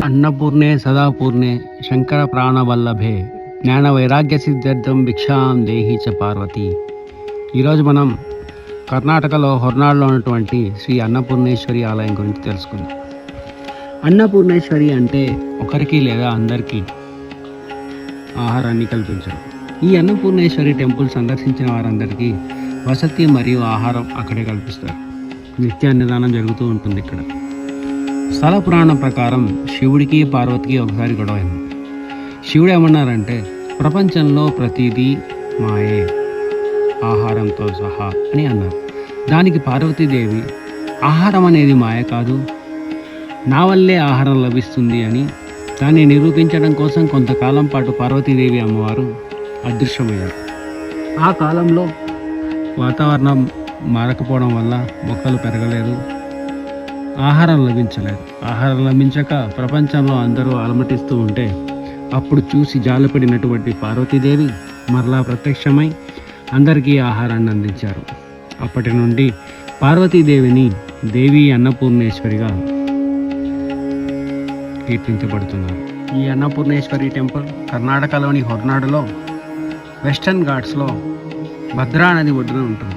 అన్నపూర్ణే సదాపూర్ణే శంకర ప్రాణవల్లభే జ్ఞాన వైరాగ్య సిద్ధార్థం భిక్షాం దేహి చ పార్వతి. ఈరోజు మనం కర్ణాటకలో హొర్నాడులో ఉన్నటువంటి శ్రీ అన్నపూర్ణేశ్వరి ఆలయం గురించి తెలుసుకుందాం. అన్నపూర్ణేశ్వరి అంటే ఒకరికి లేదా అందరికీ ఆహారాన్ని కల్పించడం. ఈ అన్నపూర్ణేశ్వరి టెంపుల్ సందర్శించిన వారందరికీ వసతి మరియు ఆహారం అక్కడే కల్పిస్తారు. నిత్య అన్నదానం జరుగుతూ ఉంటుంది ఇక్కడ. స్థల పురాణం ప్రకారం శివుడికి పార్వతికి ఒకసారి గొడవైంది. శివుడు ఏమన్నారంటే, ప్రపంచంలో ప్రతిదీ మాయే ఆహారంతో సహా అని అన్నారు. దానికి పార్వతీదేవి, ఆహారం అనేది మాయ కాదు, నా వల్లే ఆహారం లభిస్తుంది అని దాన్ని నిరూపించడం కోసం కొంతకాలం పాటు పార్వతీదేవి అమ్మవారు అదృశ్యమయ్యారు. ఆ కాలంలో వాతావరణం మారకపోవడం వల్ల మొక్కలు పెరగలేదు, ఆహారం లభించలేదు. ఆహారం లభించక ప్రపంచంలో అందరూ అలమటిస్తూ ఉంటే అప్పుడు చూసి జాలిపడినటువంటి పార్వతీదేవి మరలా ప్రత్యక్షమై అందరికీ ఆహారాన్ని అందించారు. అప్పటి నుండి పార్వతీదేవిని దేవి అన్నపూర్ణేశ్వరిగా కీర్తించబడుతున్నారు. ఈ అన్నపూర్ణేశ్వరి టెంపుల్ కర్ణాటకలోని హొర్నాడులో వెస్టర్న్ ఘాట్స్లో భద్రా నది ఒడ్డున ఉంటుంది.